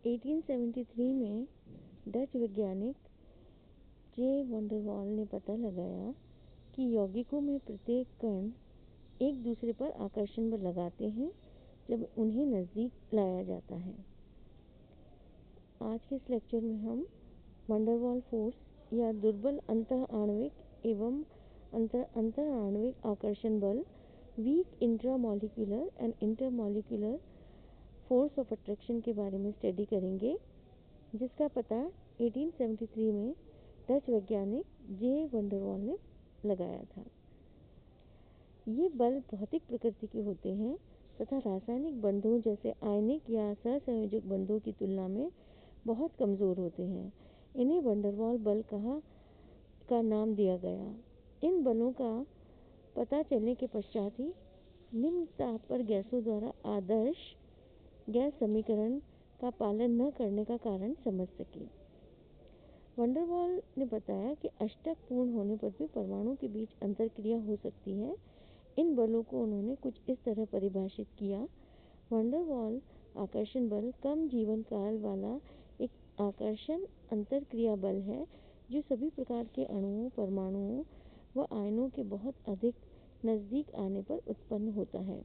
1873 में डच वैज्ञानिक जे वंडरवॉल ने पता लगाया कि यौगिकों में प्रत्येक कण एक दूसरे पर आकर्षण बल लगाते हैं जब उन्हें नज़दीक लाया जाता है। आज के इस लेक्चर में हम वंडरवॉल फोर्स या दुर्बल अंतःआण्विक एवं अंतःआण्विक आकर्षण बल, weak intramolecular and intermolecular force of attraction के बारे में स्टडी करेंगे, जिसका पता 1873 में डच वैज्ञानिक जे वंडरवॉल ने लगाया था। ये बल भौतिक प्रकृति के होते हैं तथा रासायनिक बंधों जैसे आयनिक या सहसंयोजक बंधों की तुलना में बहुत कमज़ोर होते हैं। इन्हें वंडरवॉल बल का नाम दिया गया। इन बलों का पता चलने के पश्चात ही निम्न ताप पर गैसों द्वारा आदर्श गैस समीकरण का पालन न करने का कारण समझ सके। वंडरवॉल ने बताया कि अष्टक पूर्ण होने पर भी परमाणु के बीच अंतरक्रिया हो सकती है। इन बलों को उन्होंने कुछ इस तरह परिभाषित किया। वंडरवॉल आकर्षण बल कम जीवन काल वाला एक आकर्षण अंतरक्रिया बल है जो सभी प्रकार के अणुओं, परमाणुओं व आयनों के बहुत अधिक नज़दीक आने पर उत्पन्न होता है।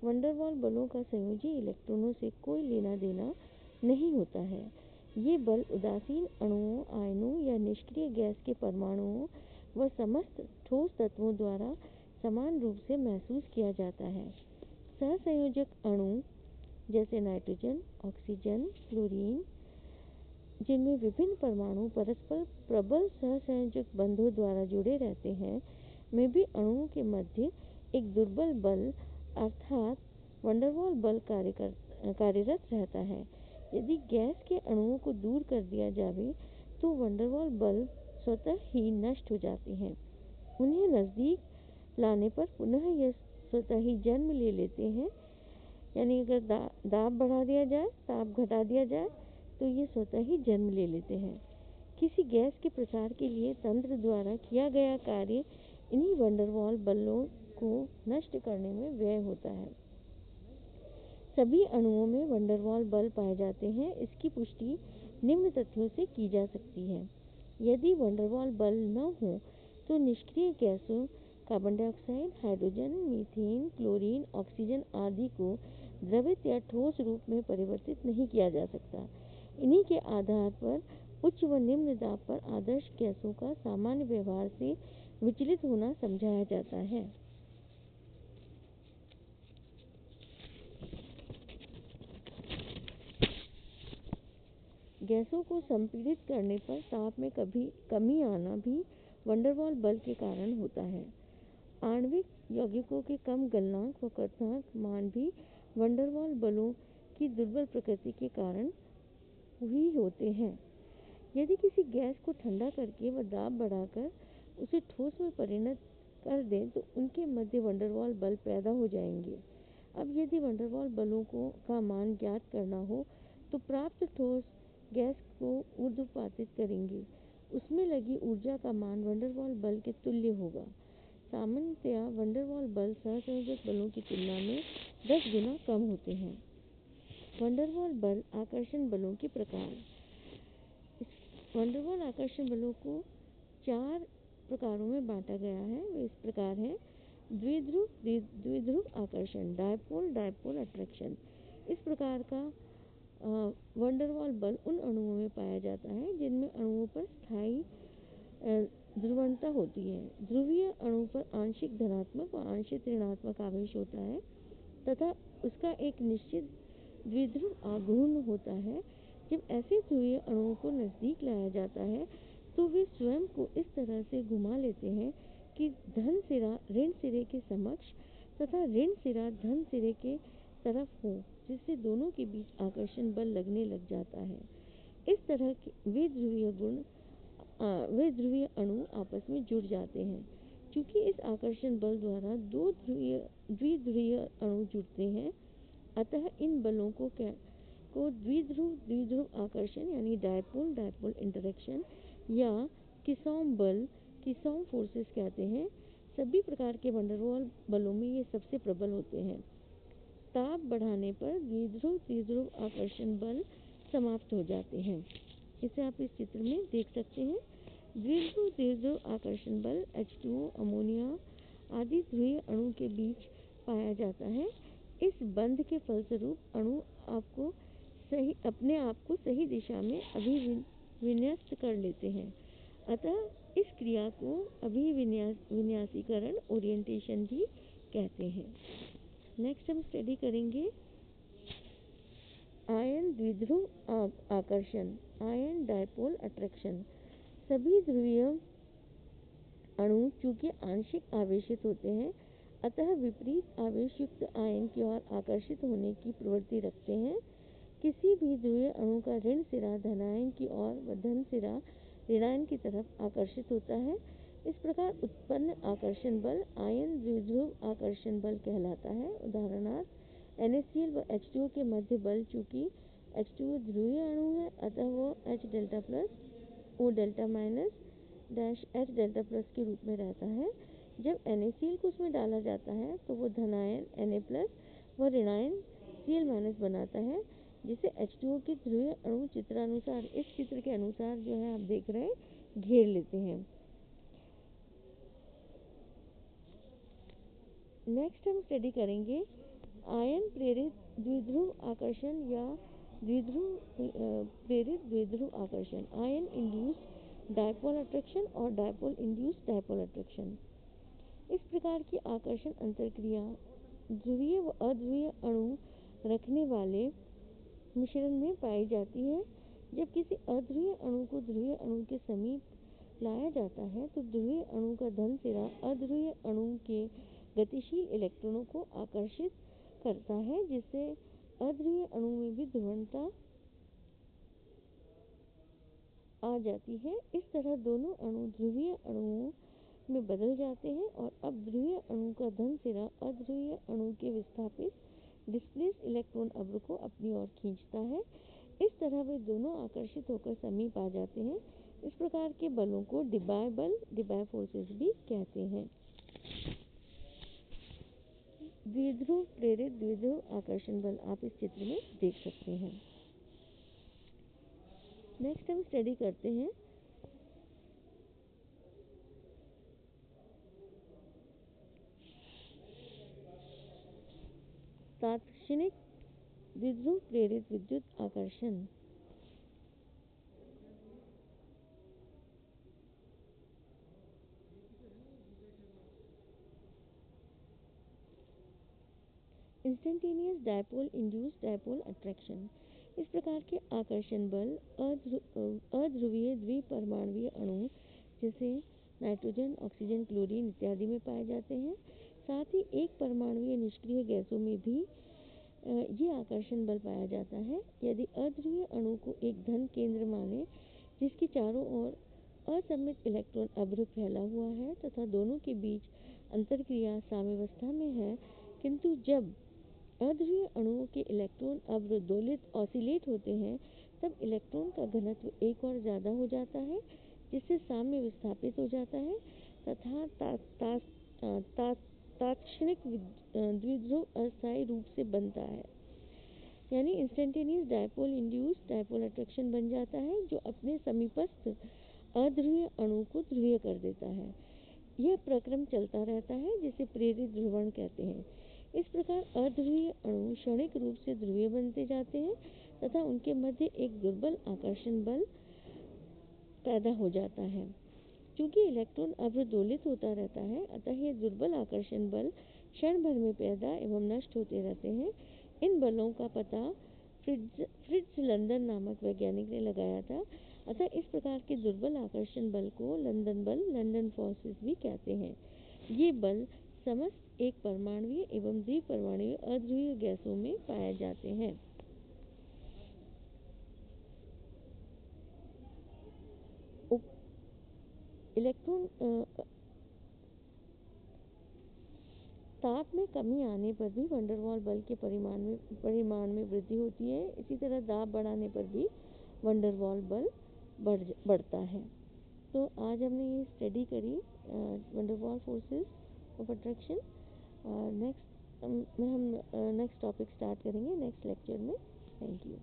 वंडरवॉल बलों का संयोजी इलेक्ट्रॉनों से कोई लेना देना नहीं होता है। ये बल उदासीन अणुओं, आयनों या निष्क्रिय गैस के परमाणुओं व समस्त ठोस तत्वों द्वारा समान रूप से महसूस किया जाता है। सहसंयोजक अणु जैसे नाइट्रोजन, ऑक्सीजन, क्लोरीन, जिनमें विभिन्न परमाणु परस्पर प्रबल सहसंयोजक बंधों द्वारा जुड़े रहते हैं, में भी अणुओं के मध्य एक दुर्बल बल अर्थात वंडरवॉल बल कार्यरत रहता है। यदि गैस के अणुओं को दूर कर दिया जाए तो वंडरवॉल बल स्वतः ही नष्ट हो जाते हैं। उन्हें नज़दीक लाने पर पुनः यह स्वतः ही जन्म ले लेते हैं। यानी अगर दाब बढ़ा दिया जाए, ताप घटा दिया जाए तो ये स्वतः ही जन्म ले लेते हैं। किसी गैस के प्रसार के लिए तंत्र द्वारा किया गया कार्य इन्हीं वंडरवॉल बलों को नष्ट करने में व्यय होता है। सभी अणुओं में वंडरवॉल बल पाए जाते हैं। इसकी पुष्टि निम्न तथ्यों से की जा सकती है। यदि वंडरवॉल बल न हो तो निष्क्रिय गैसों carbon dioxide, hydrogen, methane, chlorine, oxygen आदि को द्रवित या ठोस रूप में परिवर्तित नहीं किया जा सकता। इन्हीं के आधार पर उच्च व निम्न दाब पर आदर्श गैसों का सामान्य व्यवहार से विचलित होना समझाया जाता है। गैसों को संपीड़ित करने पर ताप में कमी आना भी वंडरवॉल बल के कारण होता है। आणविक यौगिकों के कम गलनांक व क्वथनांक मान भी वंडरवॉल बलों की दुर्बल प्रकृति के कारण ही होते हैं। यदि किसी गैस को ठंडा करके व दाब बढ़ाकर उसे ठोस में परिणत कर दें तो उनके मध्य वंडरवॉल बल पैदा हो जाएंगे। अब यदि वंडरवॉल बलों का मान ज्ञात करना हो तो प्राप्त ठोस गैस को ऊर्ध्वपातित करेंगे। उसमें लगी ऊर्जा का मान वंडरवॉल बल के तुल्य होगा। सामान्यतया वंडरवॉल बल सहसंयोजक बलों की तुलना में 10 गुना कम होते हैं। वंडरवॉल बल आकर्षण बलों के प्रकार। वंडरवॉल आकर्षण बलों को 4 प्रकारों में बांटा गया है। वे इस प्रकार हैं: द्विध्रुव आकर्षण, डायपोल अट्रैक्शन। इस प्रकार का वंडरवॉल बल उन अणुओं में पाया जाता है जिनमें अणुओं पर स्थायी ध्रुवणता होती है। ध्रुवीय अणु पर आंशिक धनात्मक व आंशिक ऋणात्मक आवेश होता है तथा उसका एक निश्चित द्विध्रुव आघूर्ण होता है। जब ऐसे ध्रुवीय अणुओं को नजदीक लाया जाता है तो वे स्वयं को इस तरह से घुमा लेते हैं कि धन सिरा ऋण सिरे के समक्ष तथा ऋण सिरा धन सिरे के तरफ हो, जिससे दोनों के बीच आकर्षण बल लगने लग जाता है। इस तरह के वे ध्रुवीय अणु आपस में जुड़ जाते हैं। क्योंकि इस आकर्षण बल द्वारा दो द्विध्रुवीय अणु जुड़ते हैं, अतः इन बलों को द्विध्रुव आकर्षण यानी डायपोल इंटरेक्शन या किसॉम बल, किसॉम फोर्सेस कहते हैं। सभी प्रकार के वंडरवॉल बलों में ये सबसे प्रबल होते हैं। ताप बढ़ाने पर द्विध्रुव आकर्षण बल समाप्त हो जाते हैं। इसे आप इस चित्र में देख सकते हैं। द्विध्रुव द्विध्रुव आकर्षण बल H2O, अमोनिया आदि ध्रुवीय अणु के बीच पाया जाता है। इस बंध के फलस्वरूप अणु अपने आप को सही दिशा में अभिविन्यस्त कर लेते हैं। अतः इस क्रिया को अभिविन्यासीकरण ओरिएंटेशन भी कहते हैं। नेक्स्ट हम स्टडी करेंगे आयन द्विध्रुव आकर्षण, आयन डायपोल अट्रैक्शन। सभी ध्रुवीय अणु चूंकि आंशिक आवेशित होते हैं, अतः विपरीत आवेश युक्त आयन की ओर आकर्षित होने की प्रवृत्ति रखते हैं। किसी भी ध्रुवीय अणु का ऋण सिरा धनायन की ओर व धन सिरा ऋणायन की तरफ आकर्षित होता है। इस प्रकार उत्पन्न आकर्षण बल आयन द्विध्रुव आकर्षण बल कहलाता है। उदाहरणार्थ NaCl व H2O के मध्य बल, चूंकि H2O ध्रुवीय अणु है अतः वो H delta plus O delta minus dash H delta plus के रूप में रहता है। जब NaCl को उसमें डाला जाता है तो वो धनायन Na प्लस व ऋणायन Cl माइनस बनाता है, जिसे H2O के ध्रुवीय अणु चित्रानुसार, इस चित्र के अनुसार जो है आप देख रहे हैं, घेर लेते हैं। नेक्स्ट हम स्टडी करेंगे आयन प्रेरित द्विध्रुव आकर्षण या प्रेरित द्विध्रुव आकर्षण, आयन इंड्यूस्ड डायपोल अट्रैक्शन और डायपोल इंड्यूस्ड डायपोल अट्रैक्शन। इस प्रकार की आकर्षण अंतरक्रिया ध्रुवीय व अध्रुवीय अणु रखने वाले मिश्रण में पाई जाती है। जब किसी अध्रुवीय अणु को ध्रुवीय अणु के समीप लाया जाता है तो ध्रुवीय अणु का धन सिरा अध्रुवीय अणु के गतिशील इलेक्ट्रॉनों को आकर्षित करता है, जिससे अध्रुवीय अणु में भी ध्रुवणता आ जाती है। इस तरह दोनों अणु ध्रुवीय अणुओं में बदल जाते हैं और अब ध्रुवीय अणु का धन सिरा अध्रुवीय अणु के विस्थापित डिस्प्लेस इलेक्ट्रॉन अब्र को अपनी ओर खींचता है। इस तरह वे दोनों आकर्षित होकर समीप आ जाते हैं। इस प्रकार के बलों को डिबाय बल, डिबाय फोर्सेस भी कहते हैं। द्विध्रुव प्रेरित द्विध्रुव आकर्षण बल आप इस चित्र में देख सकते हैं। नेक्स्ट हम स्टडी करते हैं तात्क्षणिक द्विध्रुव प्रेरित विद्युत आकर्षण। Instantaneous dipole induced dipole attraction. इस प्रकार के आकर्षण बल अध्रुवीय द्विपरमाणुवीय अणु जैसे नाइट्रोजन, ऑक्सीजन, क्लोरीन इत्यादि में पाए जाते हैं। साथ ही एक परमाणुवीय निष्क्रिय गैसों में भी ये आकर्षण बल पाया जाता है। यदि अध्रुवीय अणु को एक धन केंद्र माने जिसके चारों ओर असममित इलेक्ट्रॉन अभ्र फैला हुआ है तथा दोनों के बीच अंतरक्रिया साम्यावस्था में है, किंतु जब अध्रुवीय अणुओं के इलेक्ट्रॉन अभ्र दोलित ऑसिलेट होते हैं तब इलेक्ट्रॉन का घनत्व एक और ज्यादा हो जाता है, जिससे साम्य विस्थापित हो जाता है तथा तात्क्षणिक द्विध्रुव अस्थायी रूप से बनता है, यानी instantaneous dipole induced dipole attraction बन जाता है, जो अपने समीपस्थ अध्रुवीय अणु को ध्रुवीय कर देता है। यह प्रक्रम चलता रहता है, जिसे प्रेरित ध्रुवण कहते हैं। इस प्रकार अध्रुवीय अणु क्षणिक रूप से ध्रुवीय बनते जाते हैं तथा उनके मध्य एक दुर्बल आकर्षण बल पैदा हो जाता है। चूंकि इलेक्ट्रॉन अवरोधित होता रहता है, अतः ये दुर्बल आकर्षण बल क्षण भर में पैदा एवं नष्ट होते रहते हैं। इन बलों का पता फ्रिट्ज लंदन नामक वैज्ञानिक ने लगाया था। अतः इस प्रकार के दुर्बल आकर्षण बल को लंदन बल, लंदन फोर्सेस भी कहते हैं। ये बल समस्त एक परमाणुवीय एवं द्विपरमाणुवीय अध्रुवीय गैसों में पाए जाते हैं। इलेक्ट्रॉन ताप में कमी आने पर भी वंडर वाल बल के परिमाण में वृद्धि होती है। इसी तरह दाब बढ़ाने पर भी वंडर वाल बल बढ़ता है। तो आज हमने ये स्टडी करी वंडर वाल फोर्सेस ऑफ अट्रैक्शन। नेक्स्ट हम नेक्स्ट टॉपिक स्टार्ट करेंगे नेक्स्ट लेक्चर में। Thank you.